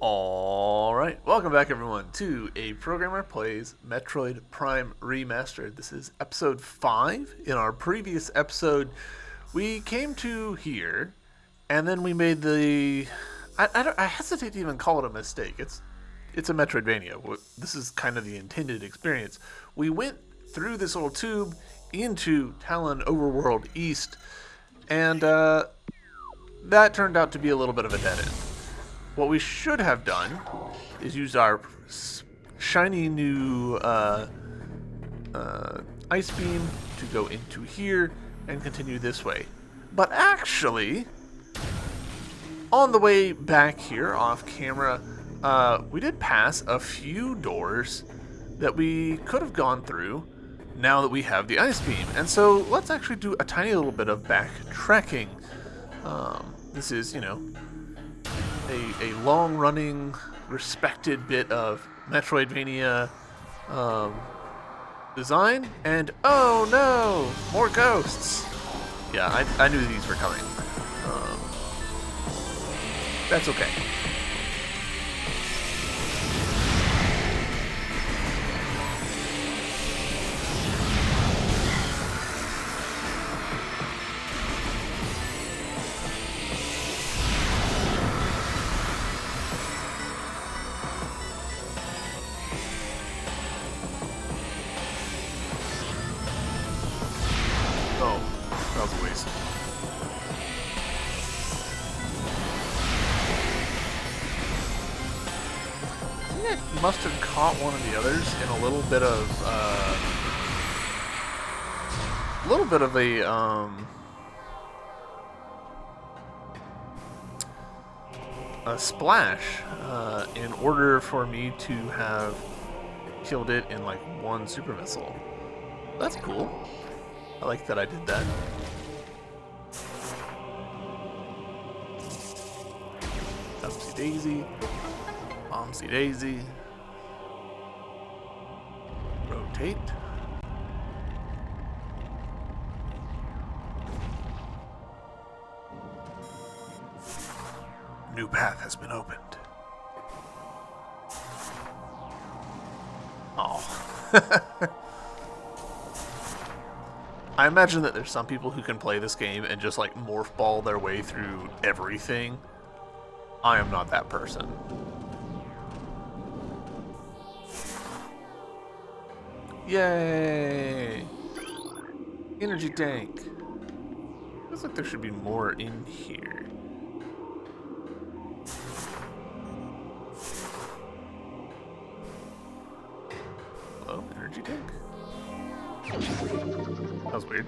Alright, welcome back everyone to A Programmer Plays Metroid Prime Remastered. This is episode 5. In our previous episode, we came to here, and then we made the... I hesitate to even call it a mistake. It's a Metroidvania. This is kind of the intended experience. We went through this little tube into Talon Overworld East, and that turned out to be a little bit of a dead end. What we should have done is use our shiny new ice beam to go into here and continue this way. But actually, on the way back here off camera, we did pass a few doors that we could have gone through now that we have the ice beam. And so let's actually do a tiny little bit of backtracking. This is, a long-running, respected bit of Metroidvania design, and oh no, more ghosts! Yeah, I knew these were coming. That's okay. Must have caught one of the others in a little bit of a splash in order for me to have killed it in like one super missile. That's cool. I like that I did that. Upsy daisy. Bombsy daisy. Rotate. New path has been opened. Oh. I imagine that there's some people who can play this game and just like morph ball their way through everything. I am not that person. Yay! Energy tank. Looks like there should be more in here. Hello, energy tank? That was weird.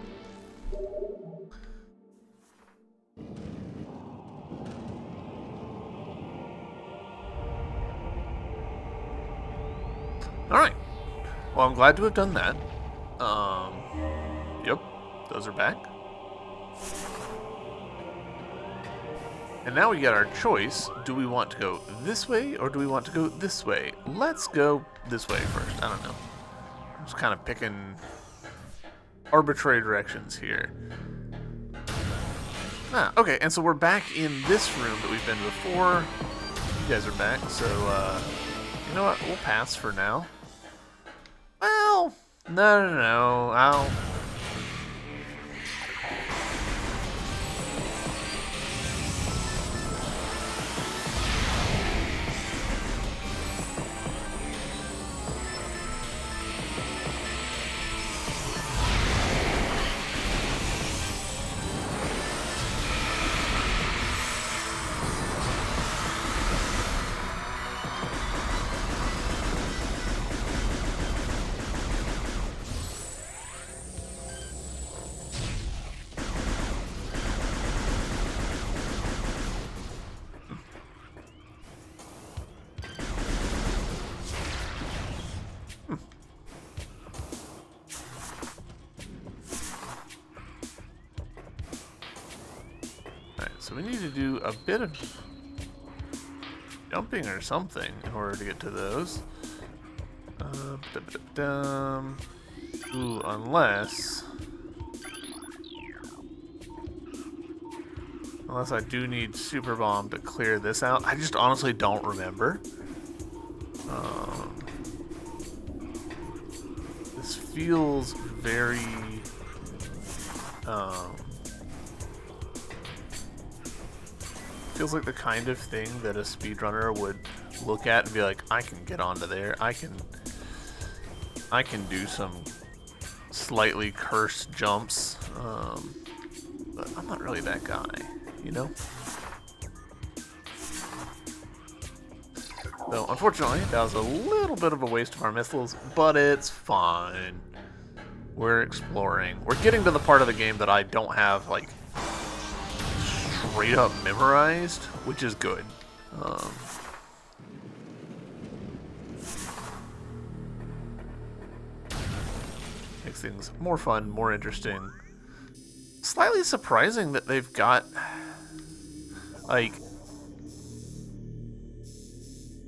Alright. Well, I'm glad to have done that. Yep, those are back. And now we get our choice. Do we want to go this way or do we want to go this way? Let's go this way first. I don't know. I'm just kind of picking arbitrary directions here. Okay, and so we're back in this room that we've been before. You guys are back, so, you know what? We'll pass for now. Well, no. I'll... So we need to do a bit of jumping or something in order to get to those. Ooh, unless... Unless I do need Super Bomb to clear this out. I just honestly don't remember. This feels very... feels like the kind of thing that a speedrunner would look at and be like, I can get onto there. I can do some slightly cursed jumps. But I'm not really that guy, you know? So, unfortunately, that was a little bit of a waste of our missiles, but it's fine. We're exploring. We're getting to the part of the game that I don't have, like, straight up memorized, which is good. Makes things more fun, more interesting. Slightly surprising that they've got, like,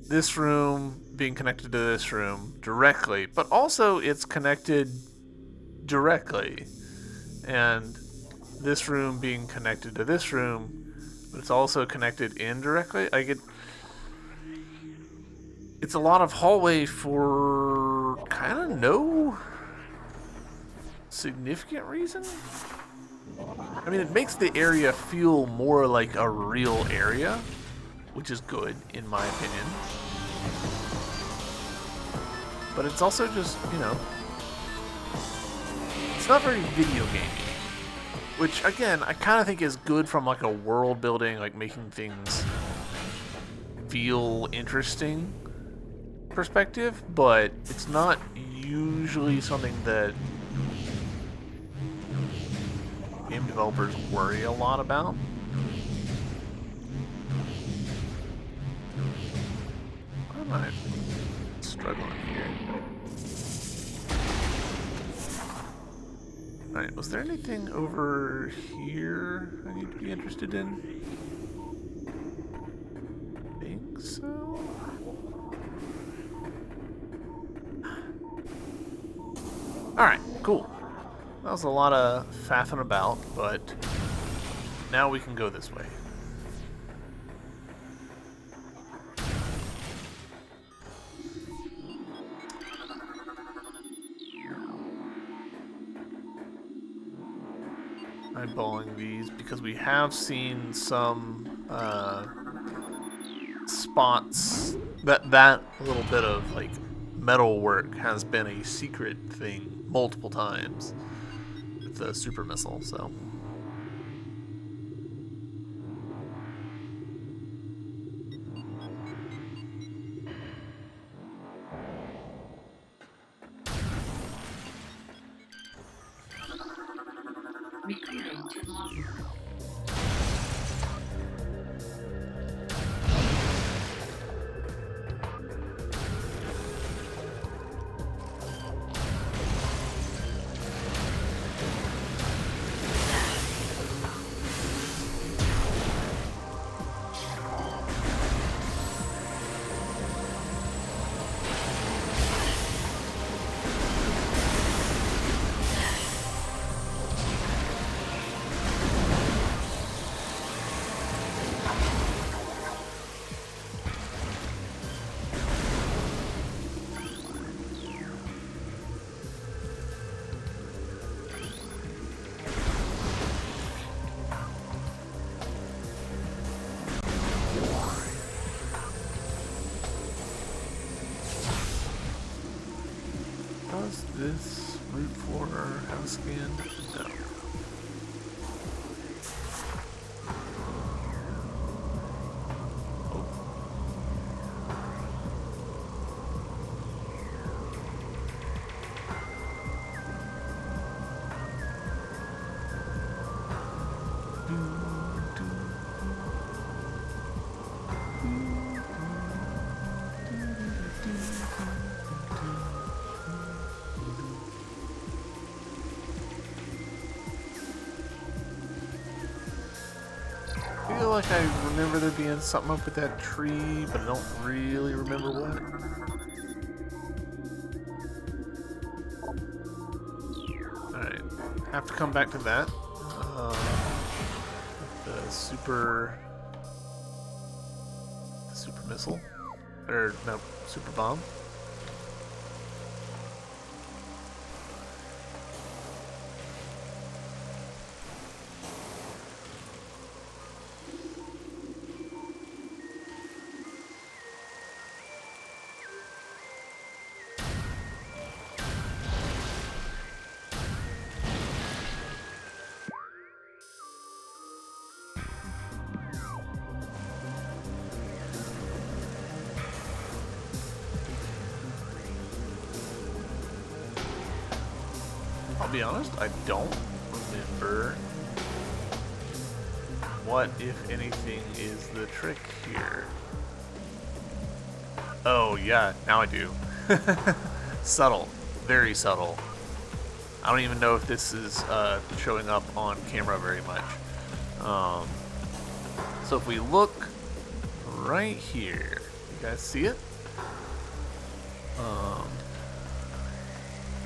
this room being connected to this room directly, but also it's connected directly. And this room being connected to this room, but it's also connected indirectly. It's a lot of hallway for kind of no significant reason. I mean, it makes the area feel more like a real area, which is good, in my opinion. But it's also just, you know, it's not very video gamey. Which, again, I kind of think is good from, like, a world building, like, making things feel interesting perspective, but it's not usually something that game developers worry a lot about. Why am I struggling here? Alright, was there anything over here I need to be interested in? I think so. Alright, cool. That was a lot of faffing about, but now we can go this way. Eyeballing these because we have seen some spots that little bit of like metal work has been a secret thing multiple times with the super missile, so. Recruiting to lobby. Does this root for house scan? No. I feel like I remember there being something up with that tree, but I don't really remember what. Alright, have to come back to that. The the super missile, or no, super bomb. I'll be honest, I don't remember what, if anything, is the trick here. Oh, yeah, now I do. Subtle. Very subtle. I don't even know if this is showing up on camera very much. So if we look right here, you guys see it?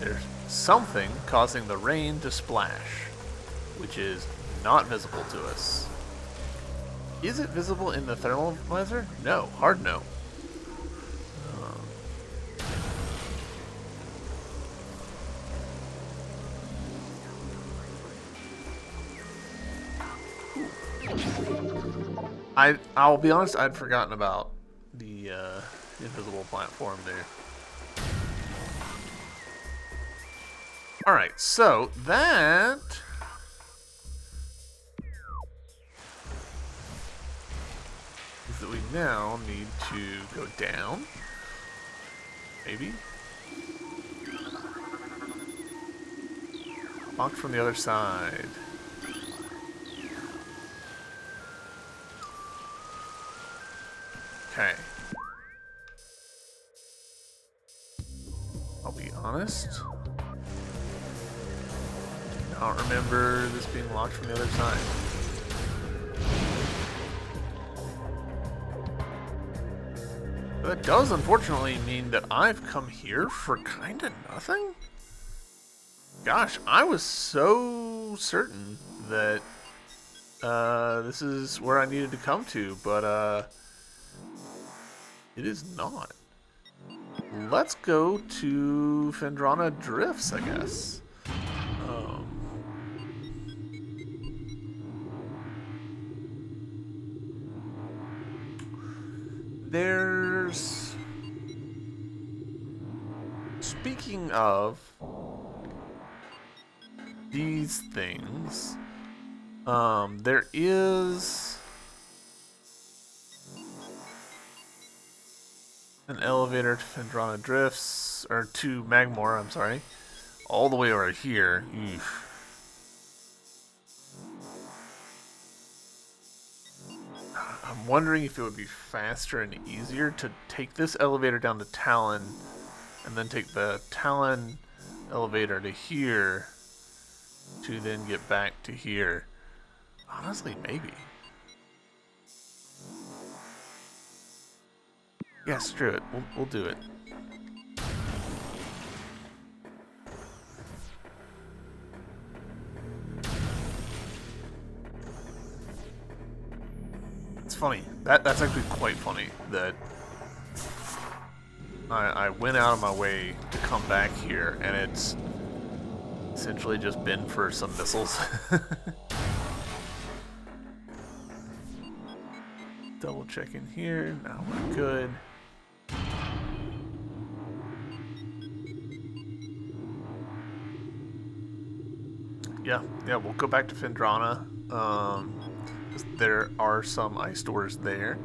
There's something causing the rain to splash, which is not visible to us. Is it visible in the thermal visor? No, hard no. I'll be honest, I'd forgotten about the invisible platform there. Alright, so that is that we now need to go down. Maybe? Locked from the other side. Okay. I'll be honest. I don't remember this being locked from the other side. That does unfortunately mean that I've come here for kinda nothing? Gosh, I was so certain that this is where I needed to come to, but it is not. Let's go to Phendrana Drifts, I guess. There's... Speaking of these things, there is an elevator to Phendrana Drifts, or to Magmore, I'm sorry. All the way over here. Eesh. I'm wondering if it would be faster and easier to take this elevator down to Talon, and then take the Talon elevator to here, to then get back to here. Honestly, maybe. Yeah, screw it. We'll do it. It's funny. That's actually quite funny that I went out of my way to come back here, and it's essentially just been for some missiles. Double check in here. Now we're good. Yeah, we'll go back to Phendrana. There are some ice doors there.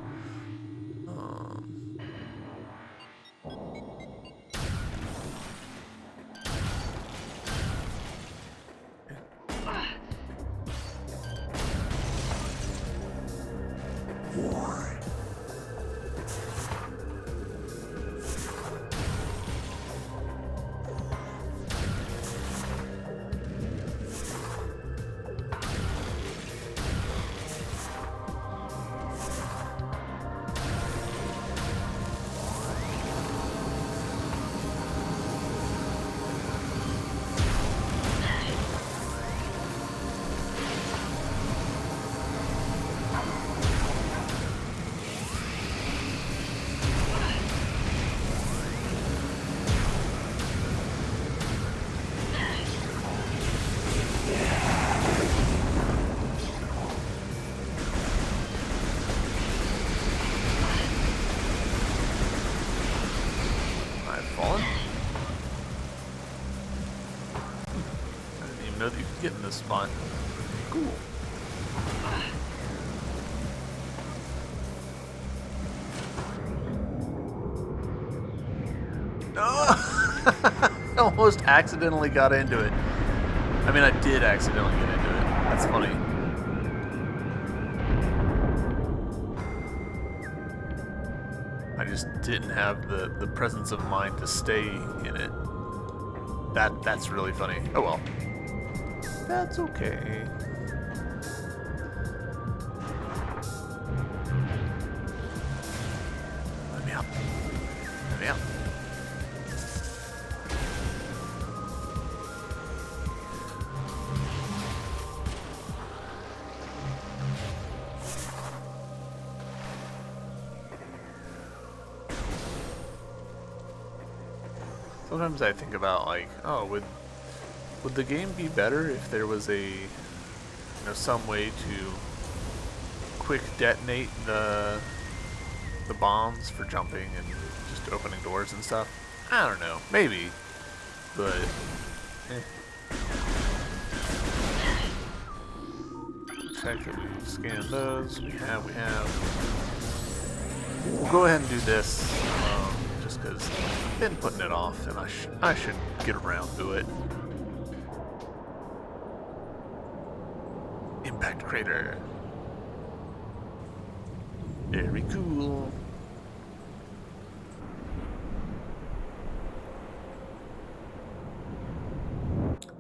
spot. Cool. No! I almost accidentally got into it. I mean, I did accidentally get into it. That's funny. I just didn't have the presence of mind to stay in it. That's really funny. Oh well. That's okay. Let me out. Let me out. Sometimes I think about like, oh, would the game be better if there was a some way to quick detonate the bombs for jumping and just opening doors and stuff? I don't know, maybe, but check that we've scanned those. We have. We'll go ahead and do this. Just because I've been putting it off, and I should get around to it. Impact crater. Very cool.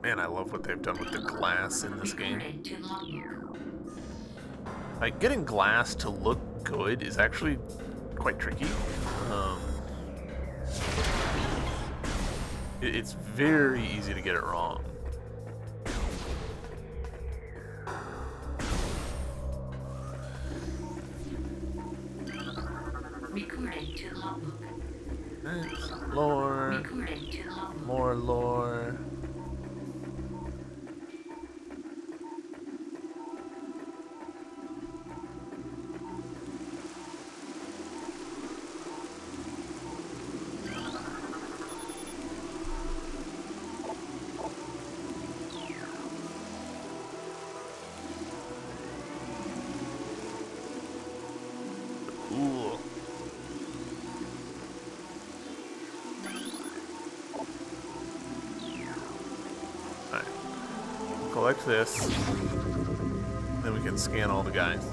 Man, I love what they've done with the glass in this game. Like, getting glass to look good is actually quite tricky. It's very easy to get it wrong. Recording to logbook. Lore. Recording to logbook. More lore. Cool. Alright. Collect this. Then we can scan all the guys.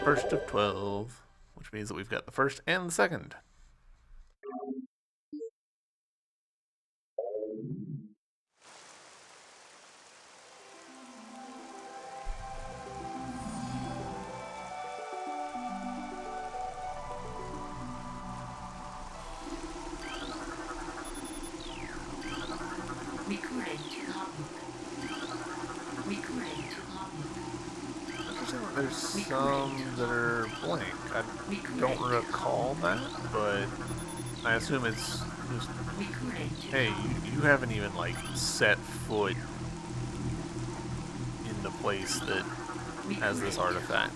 First of 12, which means that we've got the first and the second. Recording to logbook. Recording to logbook. There's some that are blank. I don't recall that, but I assume it's just, hey, you haven't even like set foot in the place that has this artifact.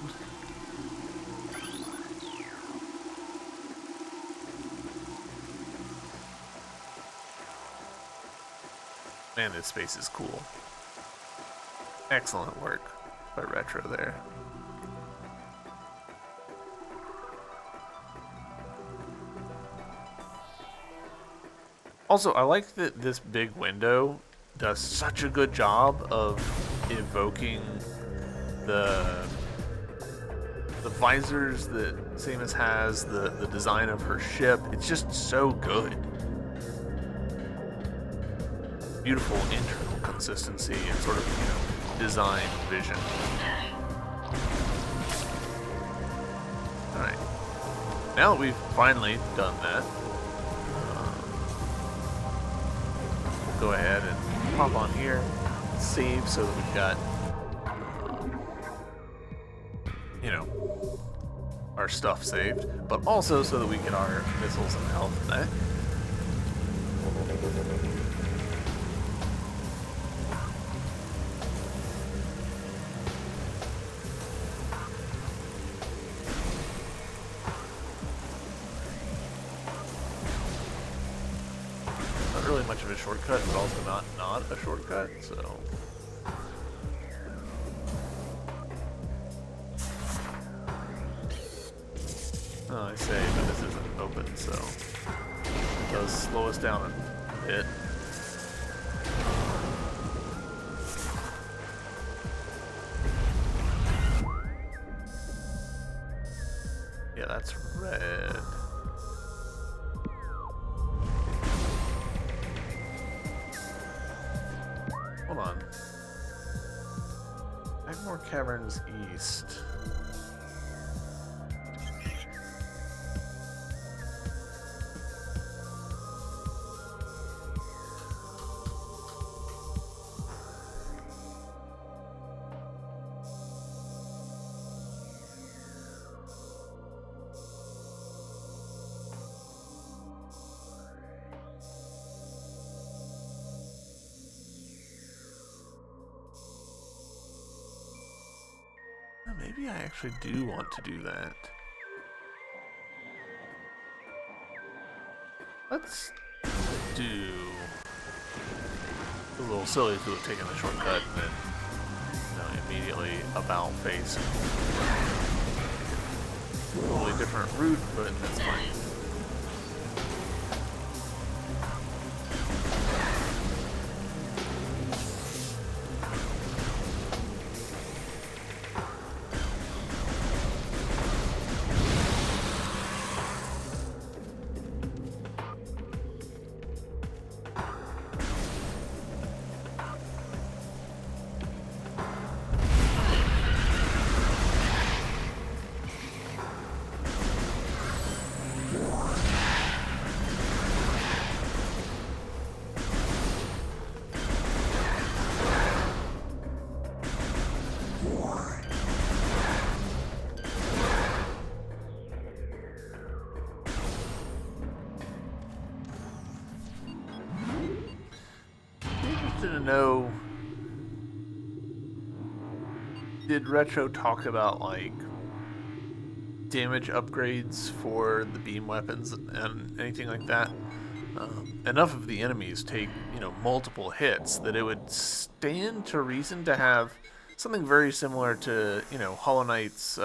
Man, this space is cool. Excellent work by Retro there. Also, I like that this big window does such a good job of evoking the visors that Samus has, the design of her ship. It's just so good. Beautiful internal consistency and sort of, design vision. Alright. Now that we've finally done that, we'll go ahead and pop on here, save so that we've got, our stuff saved, but also so that we get our missiles and health back. shortcut, but also not a shortcut, so... Oh, I say, but this isn't open, so... It does slow us down a bit. Yeah, that's red. Hold on. Magmore Caverns East. Maybe I actually do want to do that. Let's do a little silly to have taken the shortcut and then immediately about face. Totally different route, but that's fine. To know, did Retro talk about like damage upgrades for the beam weapons and anything like that? Enough of the enemies take multiple hits that it would stand to reason to have something very similar to Hollow Knight's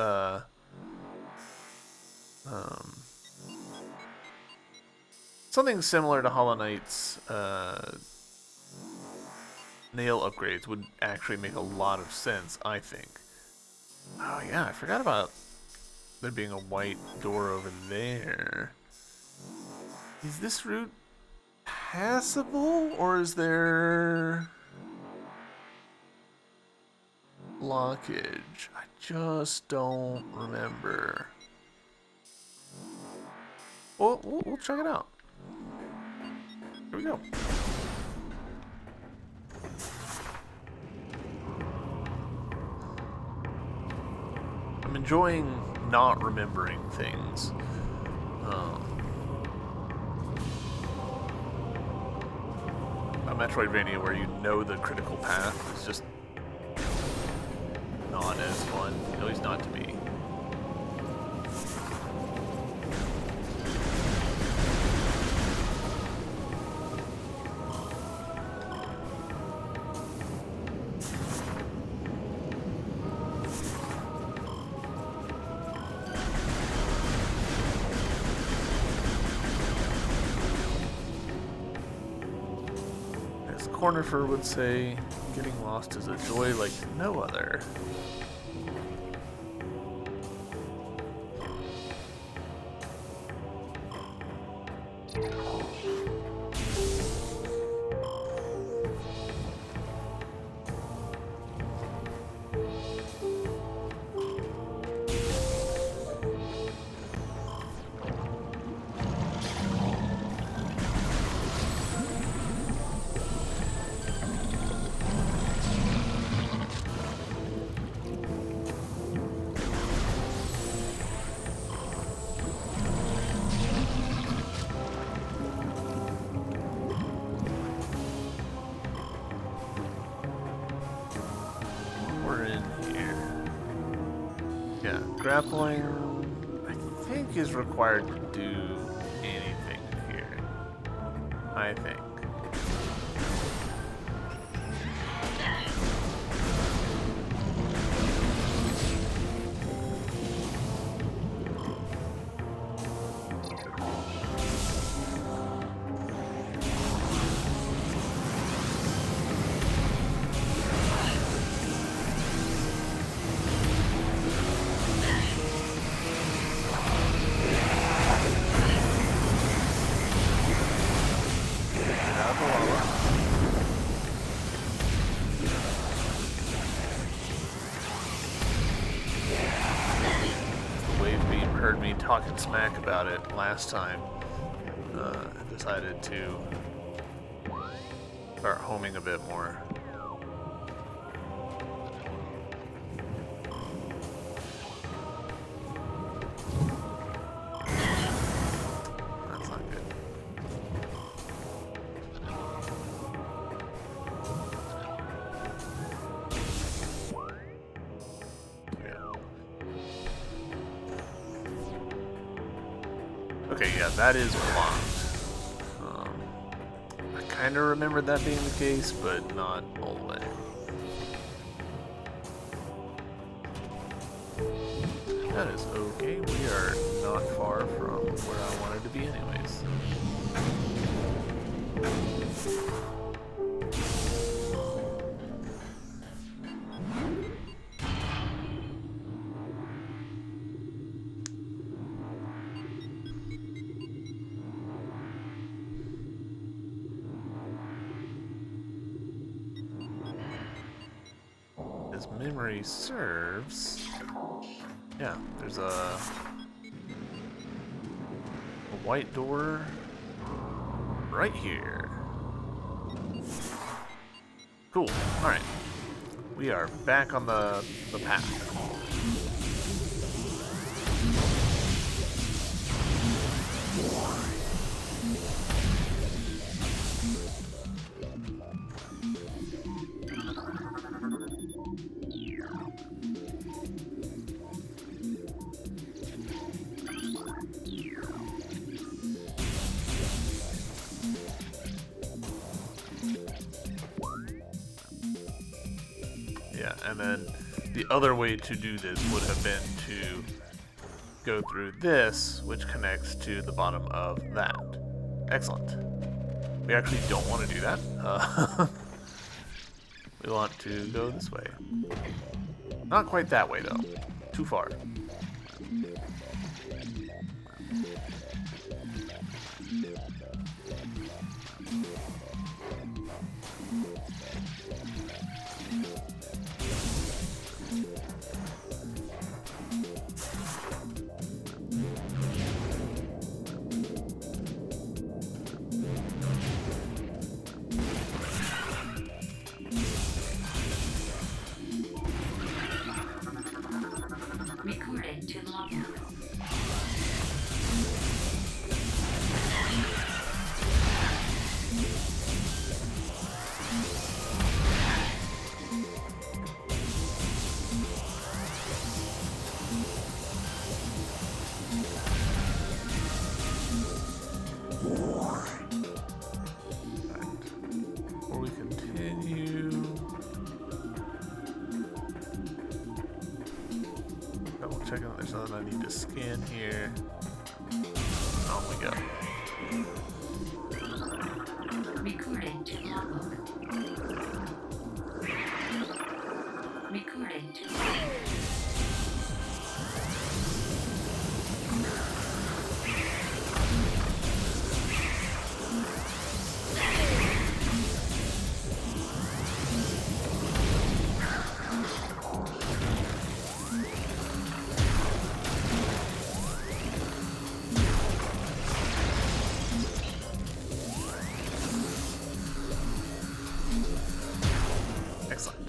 something similar to Hollow Knight's nail upgrades would actually make a lot of sense, I think. Oh yeah, I forgot about there being a white door over there. Is this route passable, or is there blockage? I just don't remember. Well, we'll check it out. Here we go. I'm enjoying not remembering things. A Metroidvania where you know the critical path is just not as fun, at least not to me. Cornifer would say, getting lost is a joy like no other. Grappling, I think, is required to do anything here. I think. heard me talking smack about it last time, I decided to start homing a bit more. That's not good. Okay, yeah, that is blocked. I kind of remembered that being the case, but not all the way. That is okay. We are not far from where I wanted to be anyways. As memory serves, yeah, there's a white door right here. Cool. All right, we are back on the path. Yeah, and then the other way to do this would have been to go through this, which connects to the bottom of that. Excellent. We actually don't want to do that. We want to go this way. Not quite that way, though. Too far. Recording to logbook. Before we continue, double checking that there's nothing I need to scan here. On we go. Recording to logbook. Recording to logbook. Excellent.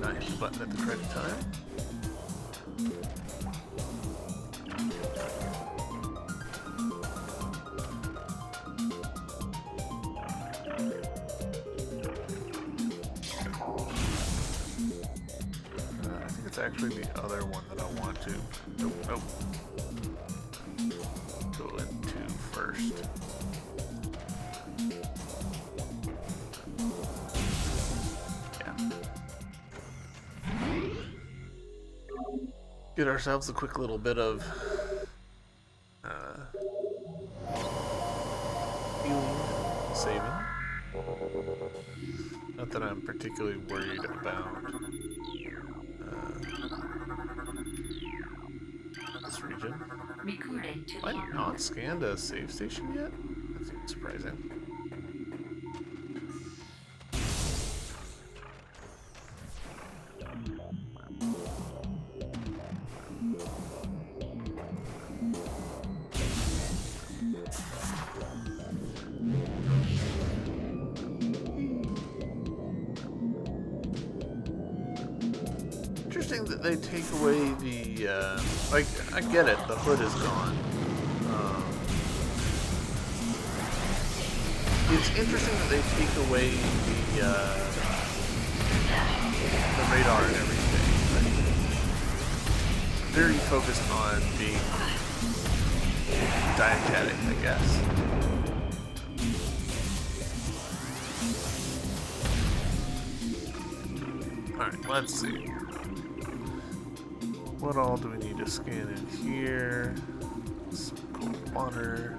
Nice button at the correct time. I think it's actually the other one that I want to. Nope. Go into first. Yeah. Get ourselves a quick little bit of healing, saving. Not that I'm particularly worried about this region. Recording to Have I not logbook. scanned a save station yet? That seems surprising. Interesting that they take away the, like, I get it, the hood is gone. It's interesting that they take away the radar and everything. Like, very focused on being diegetic, I guess. Alright, let's see. What all do we need to scan in here? Some cold water.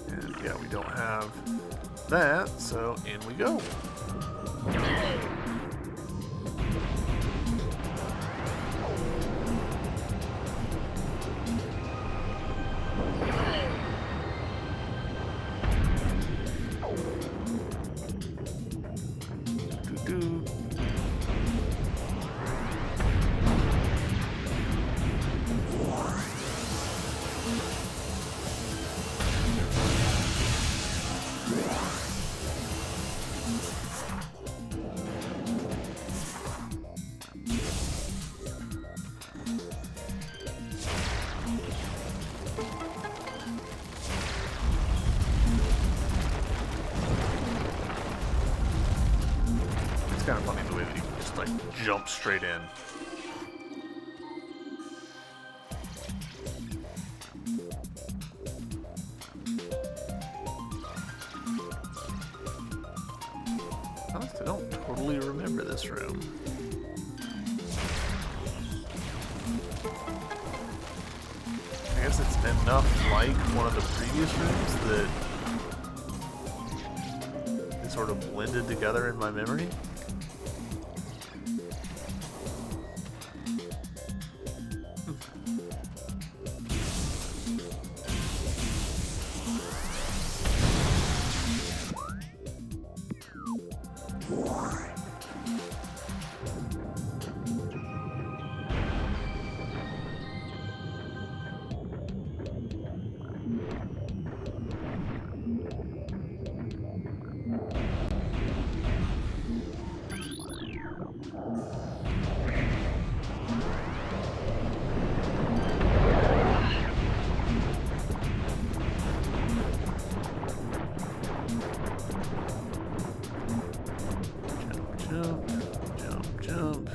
And yeah, we don't have that, so in we go. Doo-doo. It's kind of funny the way that you can just like jump straight in. Honestly, I don't totally remember this room. I guess it's enough like one of the previous rooms that it sort of blended together in my memory. Jump, jump, jump.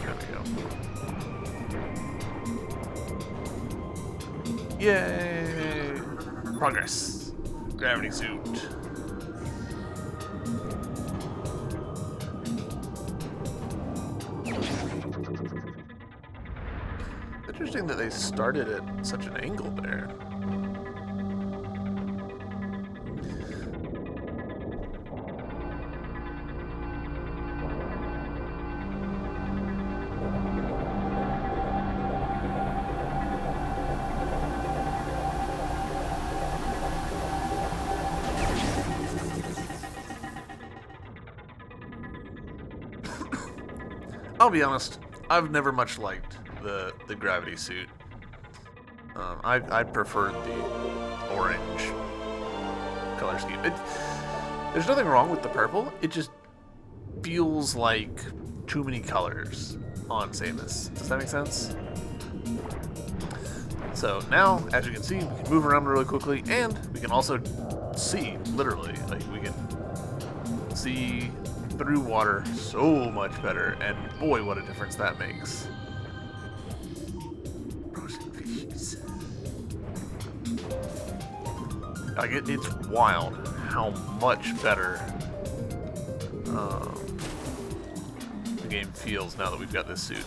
There we go. Yay! Progress. Gravity suit. Interesting that they started at such an angle there. I'll be honest, I've never much liked the gravity suit. I preferred the orange color scheme. There's nothing wrong with the purple. It just feels like too many colors on Samus. Does that make sense? So now, as you can see, we can move around really quickly, and we can also see, literally. Like, we can see through water so much better, and boy, what a difference that makes. Frozen fishes. Like, it's wild how much better the game feels now that we've got this suit.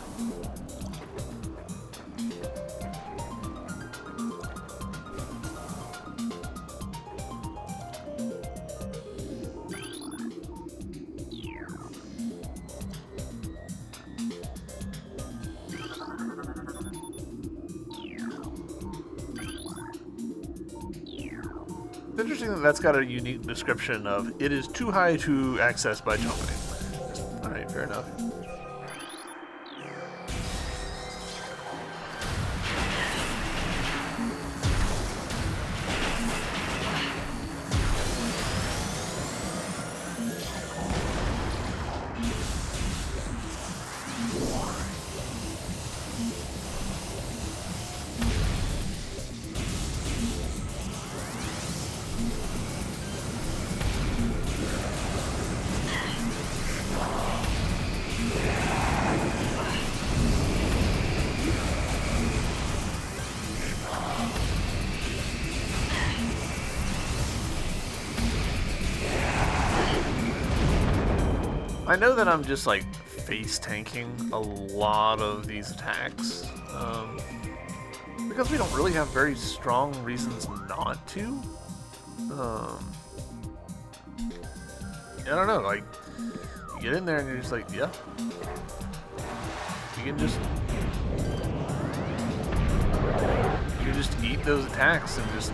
It's interesting that that's got a unique description of it is too high to access by jumping. Alright, fair enough. I know that I'm just like face tanking a lot of these attacks because we don't really have very strong reasons not to. I don't know, like you get in there and you're just like, yeah, you can just eat those attacks and just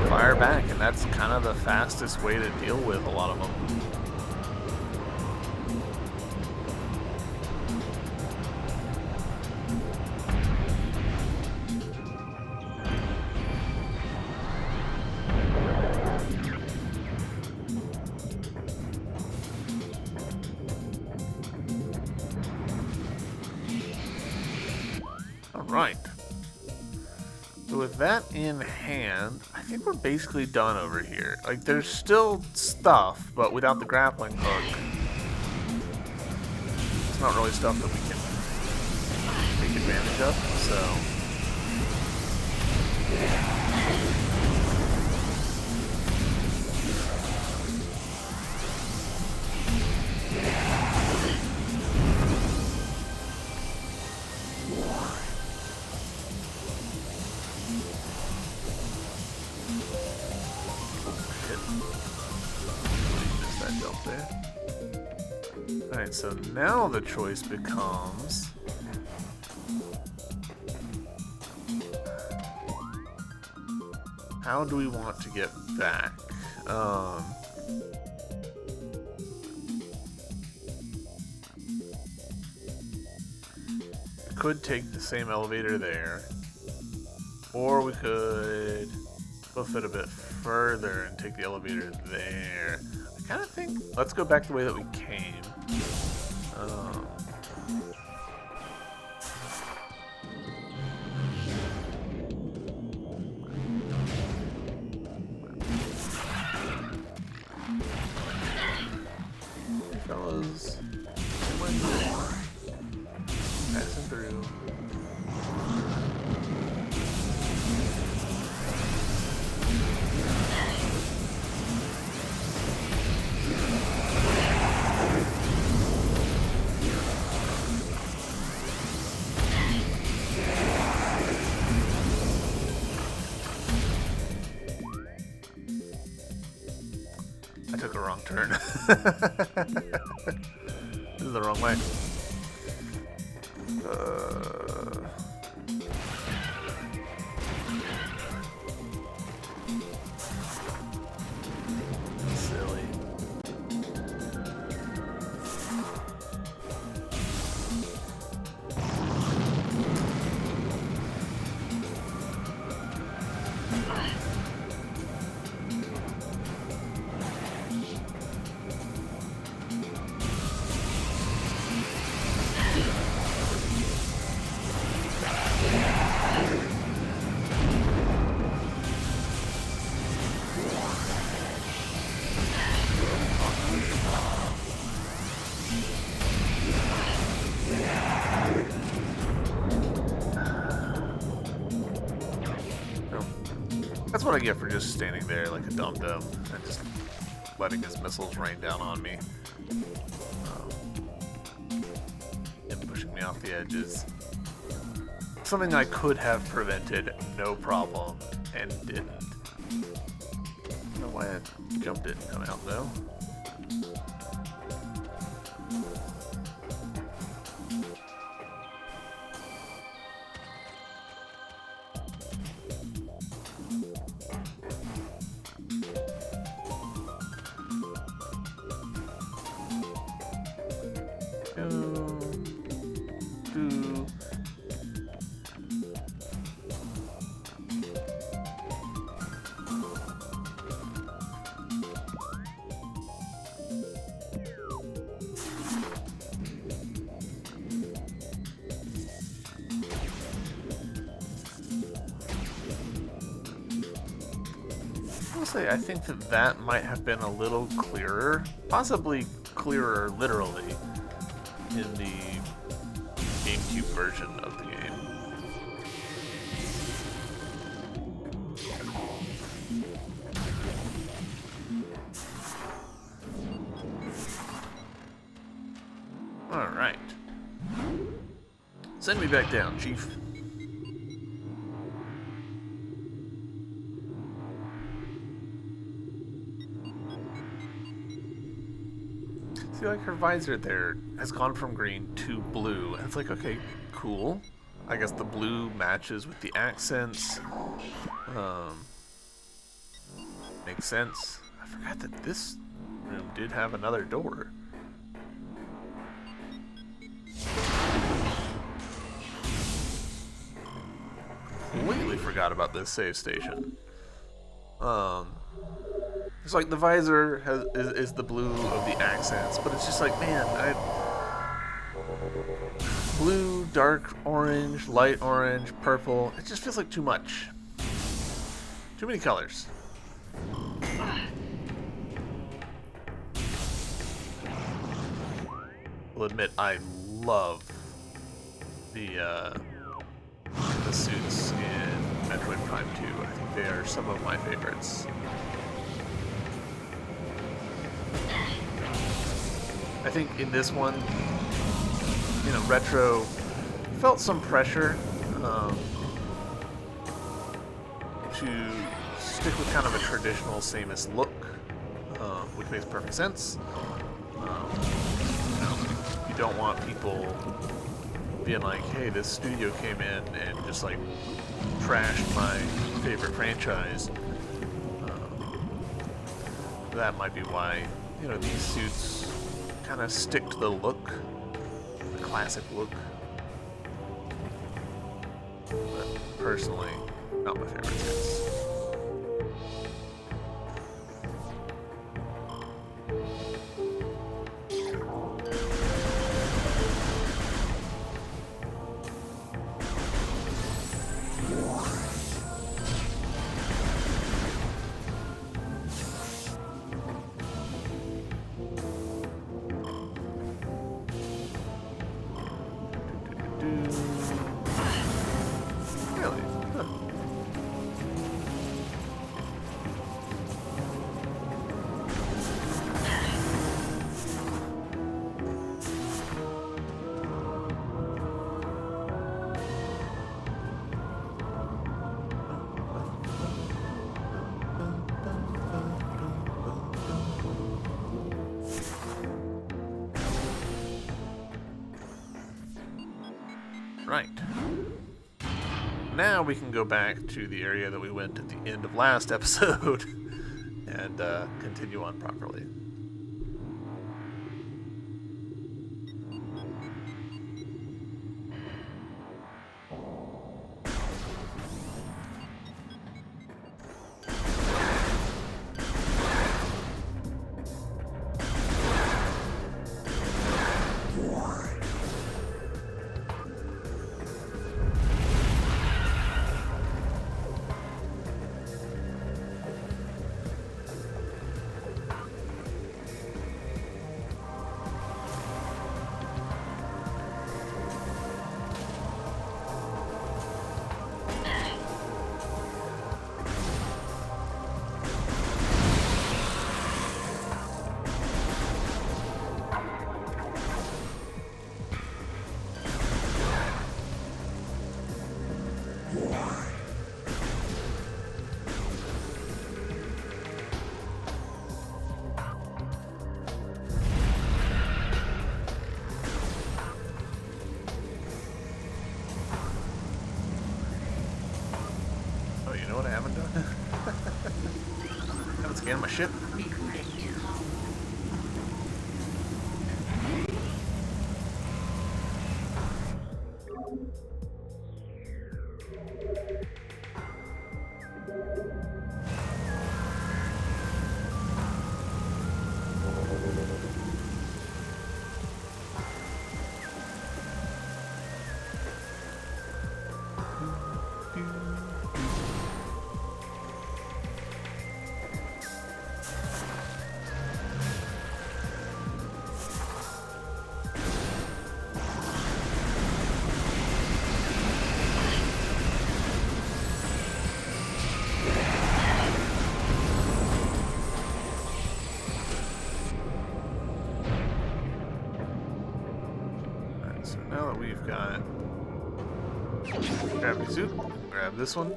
fire back, and that's kind of the fastest way to deal with a lot of them. Right. So with that in hand, I think we're basically done over here. Like, there's still stuff, but without the grappling hook, it's not really stuff that we can take advantage of, so... Alright, so now the choice becomes... how do we want to get back? We could take the same elevator there, or we could buff it a bit further and take the elevator there. I kind of think let's go back the way that we came. Hey fellas, passing through. I took a wrong turn. This is the wrong way. Silly. what I get for just standing there like a dum-dum and just letting his missiles rain down on me. And pushing me off the edges. Something I could have prevented, no problem, and didn't. I don't know why that jump didn't come out though. Honestly, I think that might have been a little clearer, possibly clearer literally, in the GameCube version of the game. Alright. Send me back down, Chief. See, like, her visor there has gone from green to blue. And it's like, okay, cool. I guess the blue matches with the accents. Makes sense. I forgot that this room did have another door. Completely forgot about this save station. It's like the visor is the blue of the accents, but it's just like, man, blue, dark orange, light orange, purple. It just feels like too much. Too many colors. I'll admit, I love the suits in Metroid Prime 2. I think they are some of my favorites. I think in this one, you know, Retro felt some pressure to stick with kind of a traditional Samus look, which makes perfect sense. You know, you don't want people being like, hey, this studio came in and just like trashed my favorite franchise. That might be why, you know, these suits kind of stick to the look, the classic look. But personally, not my favorite suits. Really? Huh. Right. Now we can go back to the area that we went at the end of last episode and continue on properly. Scan my ship. Recording to logbook. Alright, so now that we've got gravity suit, grab this one.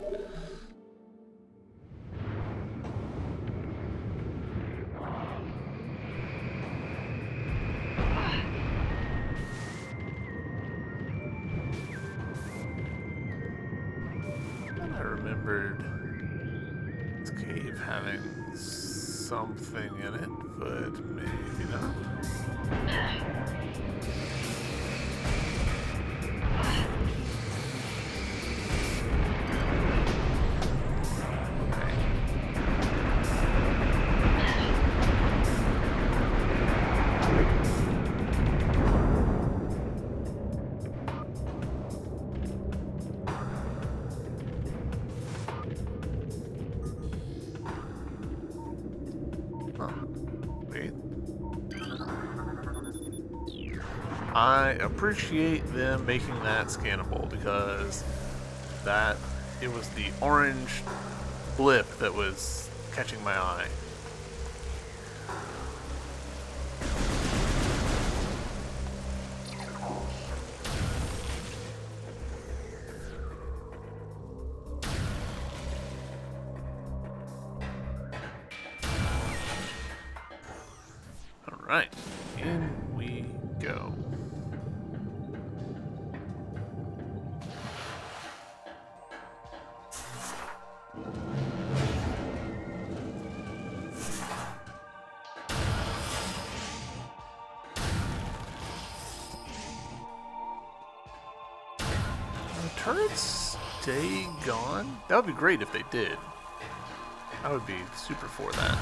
And I remembered this cave having something in it, but maybe not. Wait. I appreciate them making that scannable because it was the orange blip that was catching my eye. Alright, in we go. The turrets stay gone? That would be great if they did. I would be super for that.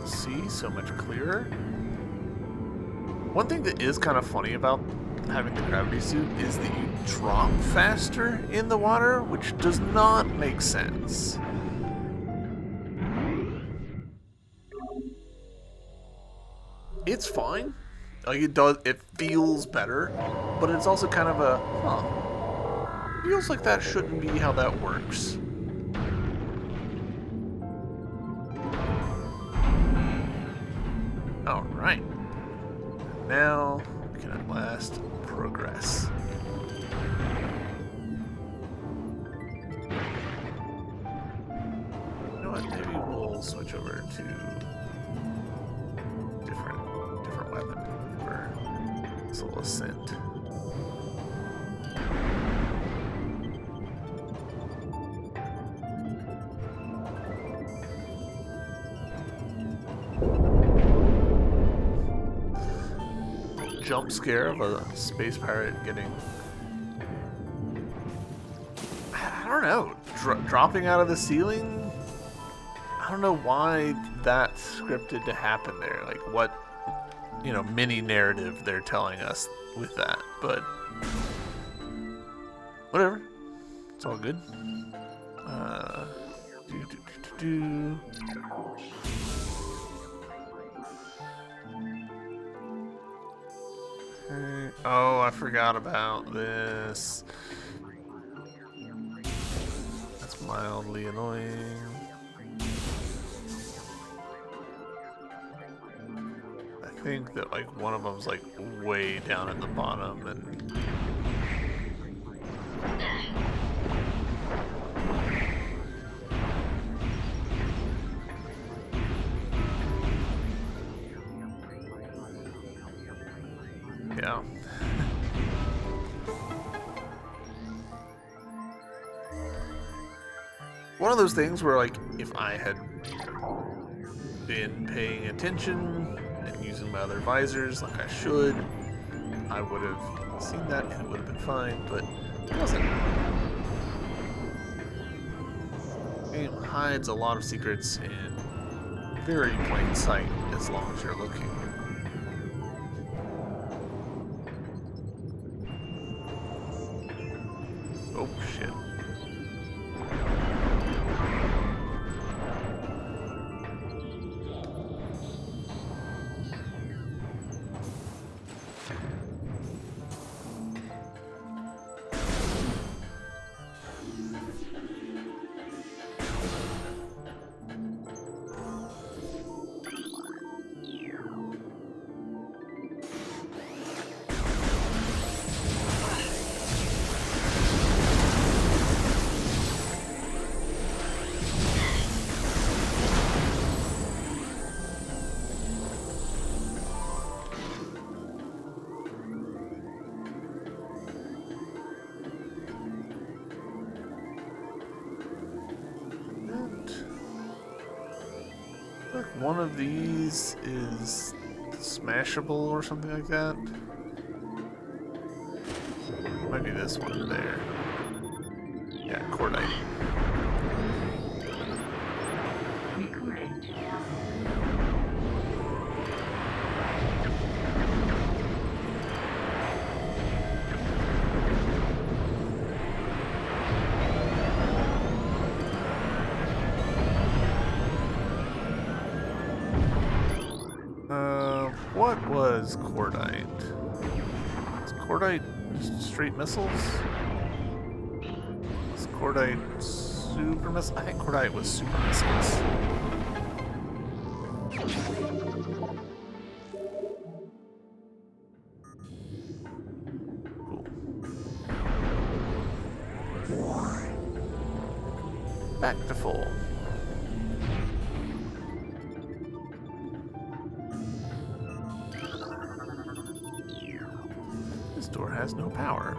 See so much clearer. One thing that is kind of funny about having the gravity suit is that you drop faster in the water, which does not make sense. It's fine. Like it feels better, but it's also kind of a, feels like that shouldn't be how that works. Alright. Now we can at last progress. You know what? Maybe we'll switch over to different weapon for this little ascent. Jump scare of a space pirate getting, I don't know, dropping out of the ceiling. I don't know why that's scripted to happen there. Like what, mini narrative they're telling us with that, but whatever. It's all good. Oh, I forgot about this. That's mildly annoying. I think that like one of them's like way down at the bottom and Yeah. One of those things where, like, if I had been paying attention and using my other visors like I should, I would have seen that and it would have been fine, but it wasn't. The game hides a lot of secrets in very plain sight as long as you're looking. Oh shit. Like one of these is smashable or something like that. Might be this one there. Yeah, cordite. Recording to logbook. What was cordite? Is cordite straight missiles? Is cordite super missiles? I think cordite was super missiles. Cool. Back to full. This door has no power.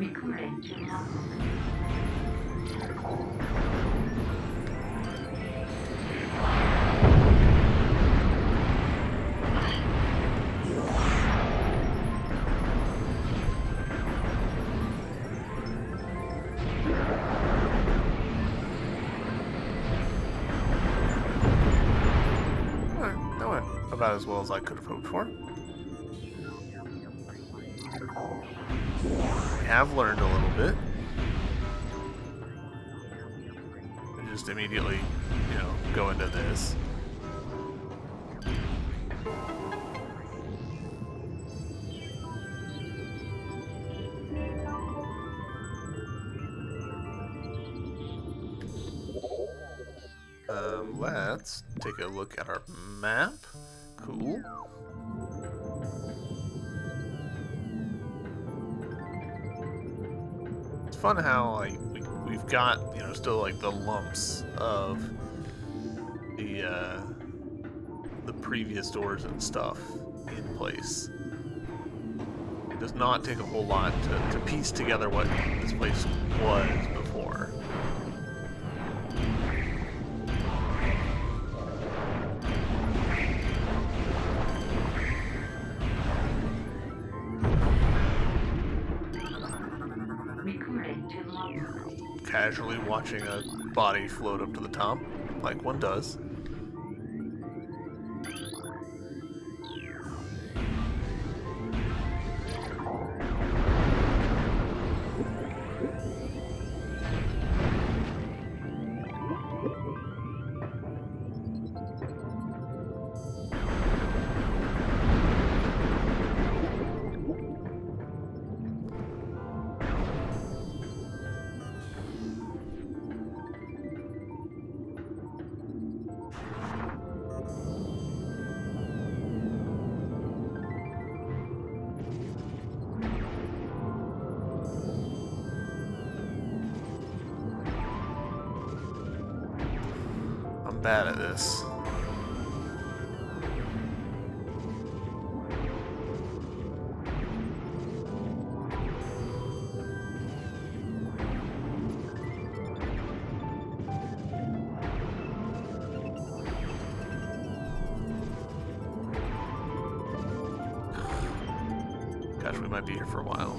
Recording to logbook. Alright, that went about as well as I could have hoped for. We have learned a little bit. And just immediately, go into this. Let's take a look at our map. Cool. It's fun how like we've got still like the lumps of the previous doors and stuff in place. It does not take a whole lot to piece together what this place was before. Recording to log. Casually watching a body float up to the top, like one does. I'm bad at this. Gosh, we might be here for a while.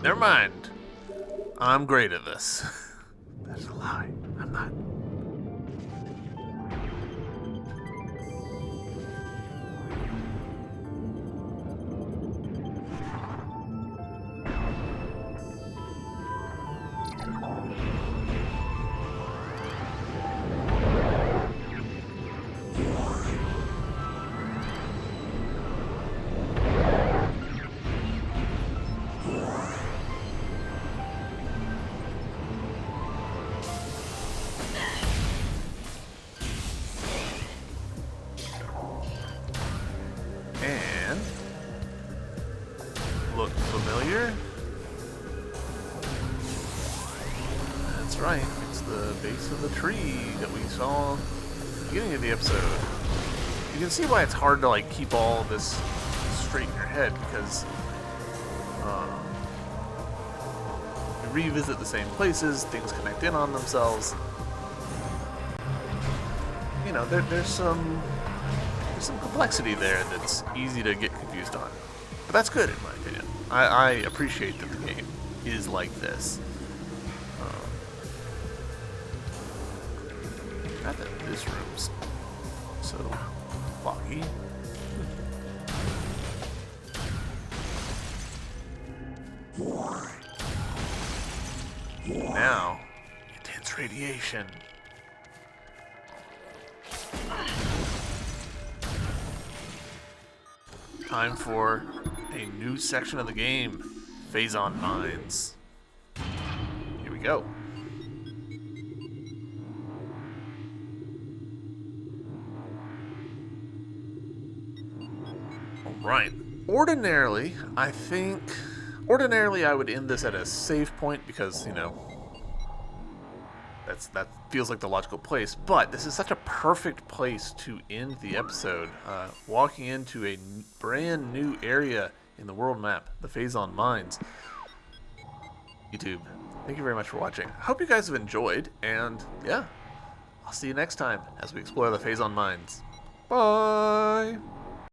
Never mind. I'm great at this. That's a lie. I'm not. And look familiar? That's right. It's the base of the tree that we saw at the beginning of the episode. You can see why it's hard to like keep all of this straight in your head because you revisit the same places, things connect in on themselves. You know, there's some complexity there that's easy to get confused on. But that's good in my opinion. I appreciate that the game is like this. Not that this room's so foggy. Now, intense radiation. Time for a new section of the game, Phazon Mines. Here we go. Alright. Ordinarily, I would end this at a save point because, you know, that feels like the logical place, but this is such a perfect place to end the episode, walking into a brand new area in the world map, the Phazon Mines. YouTube, thank you very much for watching. I hope you guys have enjoyed, and yeah, I'll see you next time as we explore the Phazon Mines. Bye!